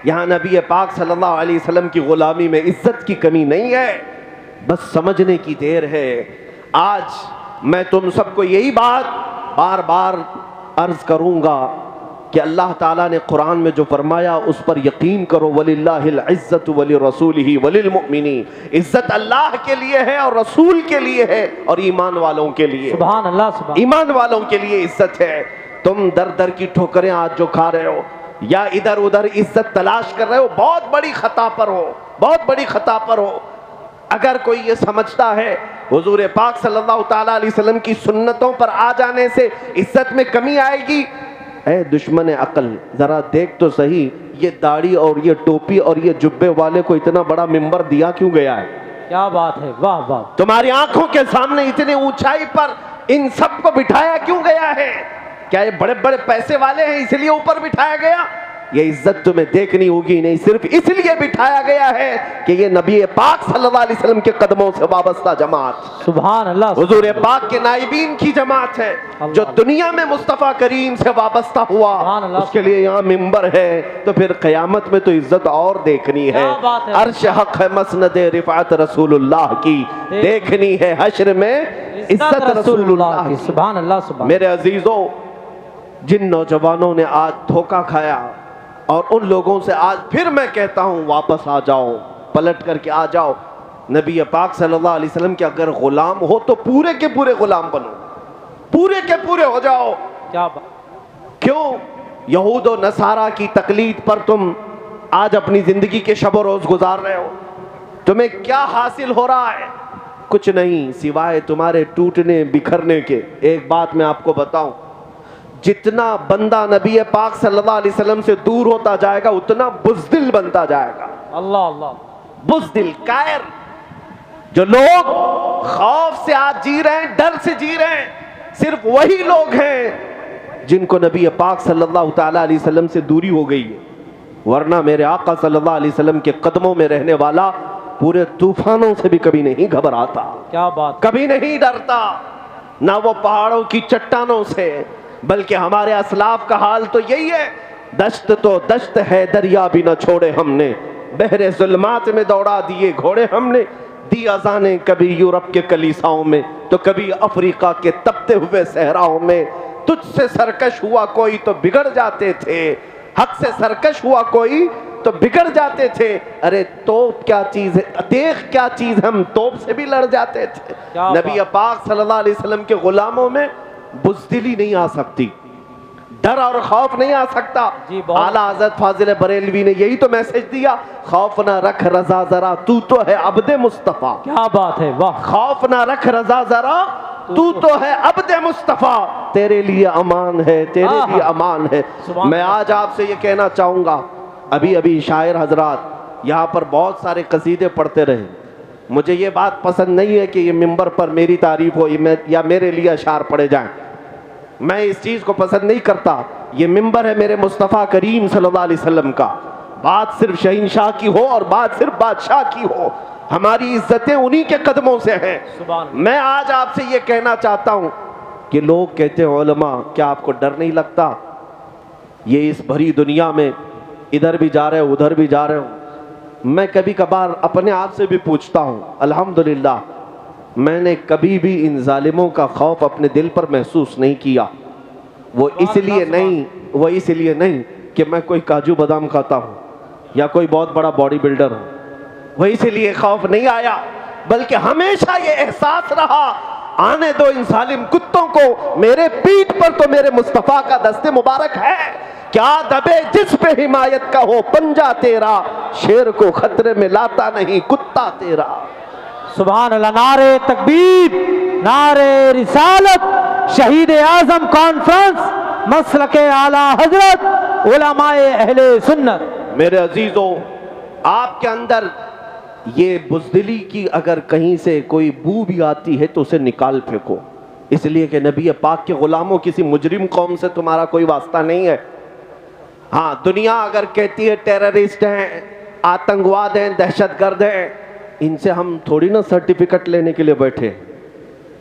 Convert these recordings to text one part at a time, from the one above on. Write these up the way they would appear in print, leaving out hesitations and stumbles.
یہاں نبی پاک صلی اللہ علیہ وسلم کی غلامی میں عزت کی کمی نہیں ہے، بس سمجھنے کی دیر ہے۔ آج میں تم سب کو یہی بات بار بار عرض کروں گا کہ اللہ تعالیٰ نے قرآن میں جو فرمایا اس پر یقین کرو، وَلِلَّهِ الْعِزَّةُ وَلِرَسُولِهِ وَلِلْمُؤْمِنِينَ، عزت اللہ کے لیے ہے اور رسول کے لیے ہے اور ایمان والوں کے لیے۔ سبحان اللہ، سبحان ایمان والوں کے لیے عزت ہے۔ تم در در کی ٹھوکریں آج جو کھا رہے ہو یا ادھر ادھر عزت تلاش کر رہے ہو، بہت بڑی خطا پر ہو، بہت بڑی خطا پر ہو۔ اگر کوئی یہ سمجھتا ہے حضور پاک صلی اللہ تعالیٰ علیہ وسلم کی سنتوں پر آ جانے سے عزت میں کمی آئے گی، اے دشمن عقل ذرا دیکھ تو صحیح، یہ داڑھی اور یہ ٹوپی اور یہ جبے والے کو اتنا بڑا ممبر دیا کیوں گیا ہے؟ کیا بات ہے، واہ واہ! تمہاری آنکھوں کے سامنے اتنے اونچائی پر ان سب کو بٹھایا کیوں گیا ہے؟ کیا یہ بڑے بڑے پیسے والے ہیں اس لیے اوپر بٹھایا گیا؟ یہ عزت تمہیں دیکھنی ہوگی، نہیں صرف اس لیے بٹھایا گیا ہے کہ یہ نبی پاک صلی اللہ علیہ وسلم کے قدموں سے وابستہ جماعت، سبحان اللہ، حضور پاک کے نائبین کی جماعت ہے جو دنیا میں مصطفیٰ کریم سے وابستہ ہوا، اس کے لیے یہاں ممبر ہے، تو پھر قیامت میں تو عزت اور دیکھنی ہے۔ عرش حق ہے مسند رفعت رسول اللہ کی، دیکھنی ہے حشر میں عزت رسول اللہ کی۔ سبحان اللہ، سبحان میرے عزیزوں، جن نوجوانوں نے آج دھوکہ کھایا اور ان لوگوں سے آج پھر میں کہتا ہوں واپس آ جاؤ، پلٹ کر کے آ جاؤ۔ نبی پاک صلی اللہ علیہ وسلم کے اگر غلام ہو تو پورے کے پورے غلام بنو، پورے کے پورے ہو جاؤ۔ کیا بات! کیوں یہود و نصارہ کی تقلید پر تم آج اپنی زندگی کے شب و روز گزار رہے ہو؟ تمہیں کیا حاصل ہو رہا ہے؟ کچھ نہیں سوائے تمہارے ٹوٹنے بکھرنے کے۔ ایک بات میں آپ کو بتاؤں، جتنا بندہ نبی پاک صلی اللہ علیہ وسلم سے دور ہوتا جائے گا اتنا بزدل بنتا جائے گا۔ اللہ اللہ، بزدل، کائر۔ جو لوگ خوف سے آج جی رہے ہیں، ڈر سے جی رہے ہیں، صرف وہی لوگ ہیں جن کو نبی پاک صلی اللہ تعالیٰ علیہ وسلم سے دوری ہو گئی ہے، ورنہ میرے آقا صلی اللہ علیہ وسلم کے قدموں میں رہنے والا پورے طوفانوں سے بھی کبھی نہیں گھبراتا، کیا بات! کبھی نہیں ڈرتا، نہ وہ پہاڑوں کی چٹانوں سے، بلکہ ہمارے اسلاف کا حال تو یہی ہے، دشت تو دشت ہے دریا بھی نہ چھوڑے ہم نے، بحر ظلمات میں دوڑا دیے گھوڑے ہم نے، دی اذانیں کبھی یورپ کے کلیساؤں میں تو کبھی افریقہ کے تپتے ہوئے صحراؤں میں، تجھ سے سرکش ہوا کوئی تو بگڑ جاتے تھے، حق سے سرکش ہوا کوئی تو بگڑ جاتے تھے، ارے توپ کیا چیز ہے، تیغ کیا چیز، ہم توپ سے بھی لڑ جاتے تھے۔ نبی پاک صلی اللہ علیہ وسلم کے غلاموں میں بزدلی نہیں آ سکتی، ڈر اور خوف نہیں آ سکتا۔ اعلیٰ حضرت فاضل بریلوی نے یہی تو میسج دیا، خوف نہ رکھ رضا ذرا تو ہے عبد مصطفیٰ۔ کیا بات ہے، واہ! خوف نہ رکھ رضا ذرا تو ہے عبد مصطفیٰ، تیرے لیے امان ہے، تیرے لیے امان ہے۔ میں آج آپ سے یہ کہنا چاہوں گا، ابھی شاعر حضرات یہاں پر بہت سارے قصیدے پڑھتے رہے، مجھے یہ بات پسند نہیں ہے کہ یہ ممبر پر میری تعریف ہو یا میرے لیے اشعار پڑھے جائیں، میں اس چیز کو پسند نہیں کرتا۔ یہ ممبر ہے میرے مصطفیٰ کریم صلی اللہ علیہ وسلم کا، بات صرف شہنشاہ کی ہو اور بات صرف بادشاہ کی ہو، ہماری عزتیں انہی کے قدموں سے ہیں۔ میں آج آپ سے یہ کہنا چاہتا ہوں کہ لوگ کہتے ہیں علماء، کیا آپ کو ڈر نہیں لگتا؟ یہ اس بھری دنیا میں ادھر بھی جا رہے ہو ادھر بھی جا رہے ہو، میں کبھی کبھار اپنے آپ سے بھی پوچھتا ہوں، الحمدللہ میں نے کبھی بھی ان ظالموں کا خوف اپنے دل پر محسوس نہیں کیا۔ وہ اس لیے نہیں کہ میں کوئی کاجو بادام کھاتا ہوں یا کوئی بہت بڑا باڈی بلڈر ہوں، وہ اس لیے خوف نہیں آیا، بلکہ ہمیشہ یہ احساس رہا، آنے دو ان ظالم کتوں کو، میرے پیٹھ پر تو میرے مصطفیٰ کا دست مبارک ہے، کیا دبے جس پہ حمایت کا ہو پنجہ تیرا، شیر کو خطرے میں لاتا نہیں کتا تیرا۔ سبحان اللہ، نعرے تکبیر، نعرے رسالت، شہید اعظم کانفرنس، مسلک اعلیٰ حضرت علماء اہل سنت۔ میرے عزیزوں، آپ کے اندر یہ بزدلی کی اگر کہیں سے کوئی بو بھی آتی ہے تو اسے نکال پھینکو، اس لیے کہ نبی پاک کے غلاموں کسی مجرم قوم سے تمہارا کوئی واسطہ نہیں ہے۔ ہاں دنیا اگر کہتی ہے ٹیررسٹ ہیں، آتنکواد ہیں، دہشت گرد ہیں، ان سے ہم تھوڑی نا سرٹیفکیٹ لینے کے لیے بیٹھے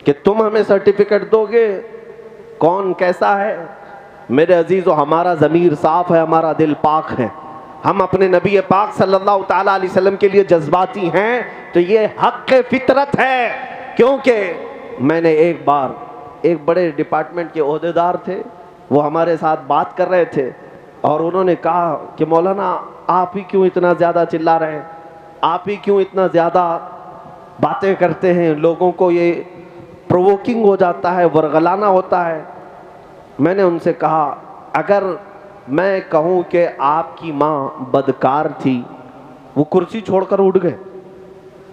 کہ تم ہمیں سرٹیفکیٹ دو گے، کون کیسا ہے؟ میرے عزیزو، ہمارا ضمیر صاف ہے، ہمارا دل پاک ہے، ہم اپنے نبی پاک صلی اللہ تعالیٰ علیہ وسلم کے لیے جذباتی ہیں تو یہ حق فطرت ہے. کیونکہ میں نے ایک بار ایک بڑے ڈپارٹمنٹ کے عہدیدار تھے, وہ ہمارے ساتھ بات کر رہے تھے اور انہوں نے کہا کہ مولانا آپ ہی کیوں اتنا زیادہ چلا رہے ہیں, آپ ہی کیوں اتنا زیادہ باتیں کرتے ہیں, لوگوں کو یہ پرووکنگ ہو جاتا ہے, ورغلانا ہوتا ہے. میں نے ان سے کہا اگر میں کہوں کہ آپ کی ماں بدکار تھی, وہ کرسی چھوڑ کر اٹھ گئے.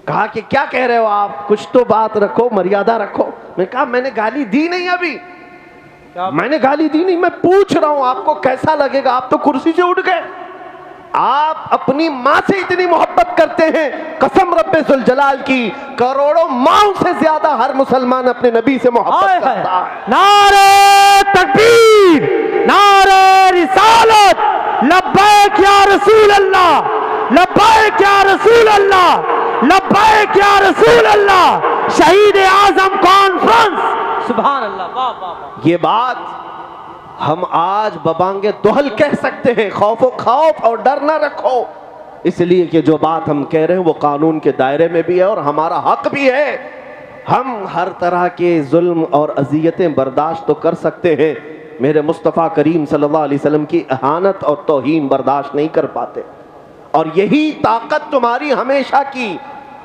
کہا کہ کیا کہہ رہے ہو آپ, کچھ تو بات رکھو, مریادہ رکھو. میں کہا میں نے گالی دی نہیں, ابھی میں نے گالی دی نہیں, میں پوچھ رہا ہوں آپ کو کیسا لگے گا, آپ تو کرسی سے اٹھ گئے. آپ اپنی ماں سے اتنی محبت کرتے ہیں, قسم رب ذوالجلال کی کروڑوں ماؤں سے زیادہ ہر مسلمان اپنے نبی سے محبت کرتا ہے. نعرہ تکبیر, نعرہ رسالت, لبیک یا رسول اللہ, لبیک یا رسول اللہ, لبیک یا رسول اللہ, شہید اعظم کانفرنس. سبحان اللہ, واہ واہ واہ. یہ بات ہم آج ببانگ دہل کہہ سکتے ہیں, خوف اور ڈر نہ رکھو, اس لیے کہ جو بات ہم کہہ رہے ہیں وہ قانون کے دائرے میں بھی ہے اور ہمارا حق بھی ہے. ہم ہر طرح کے ظلم اور اذیتیں برداشت تو کر سکتے ہیں, میرے مصطفیٰ کریم صلی اللہ علیہ وسلم کی اہانت اور توہین برداشت نہیں کر پاتے. اور یہی طاقت تمہاری ہمیشہ کی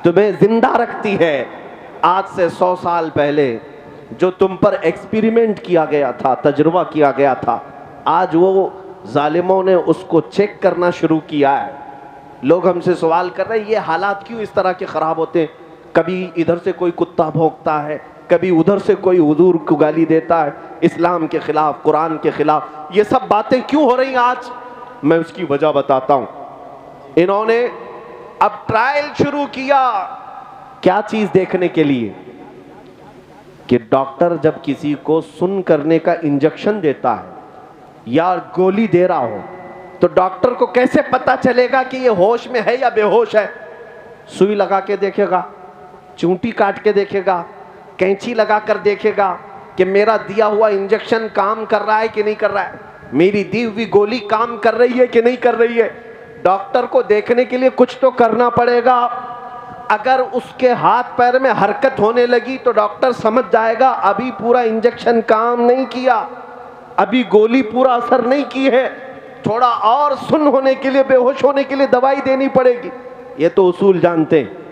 تمہیں زندہ رکھتی ہے. آج سے 100 سال پہلے جو تم پر ایکسپیریمنٹ کیا گیا تھا, تجربہ کیا گیا تھا, آج وہ ظالموں نے اس کو چیک کرنا شروع کیا ہے. لوگ ہم سے سوال کر رہے ہیں یہ حالات کیوں اس طرح کے خراب ہوتے ہیں, کبھی ادھر سے کوئی کتا بھونکتا ہے, کبھی ادھر سے کوئی حضور کو گالی دیتا ہے, اسلام کے خلاف, قرآن کے خلاف, یہ سب باتیں کیوں ہو رہی ہیں آج؟ میں اس کی وجہ بتاتا ہوں. انہوں نے اب ٹرائل شروع کیا, کیا چیز دیکھنے کے لیے کہ ڈاکٹر جب کسی کو سن کرنے کا انجیکشن دیتا ہے یا گولی دے رہا ہو تو ڈاکٹر کو کیسے پتا چلے گا کہ یہ ہوش میں ہے یا بے ہوش ہے؟ سوئی لگا کے دیکھے گا, چونٹی کاٹ کے دیکھے گا, کینچی لگا کر دیکھے گا کہ میرا دیا ہوا انجیکشن کام کر رہا ہے کہ نہیں کر رہا ہے, میری دی ہوئی گولی کام کر رہی ہے کہ نہیں کر رہی ہے. ڈاکٹر کو دیکھنے کے لیے کچھ تو کرنا پڑے گا. اگر اس کے ہاتھ پیر میں حرکت ہونے لگی تو ڈاکٹر سمجھ جائے گا ابھی پورا انجیکشن کام نہیں کیا, ابھی گولی پورا اثر نہیں کی ہے, تھوڑا اور سن ہونے کے لیے, بے ہوش ہونے کے لیے دوائی دینی پڑے گی. یہ تو اصول جانتے ہیں.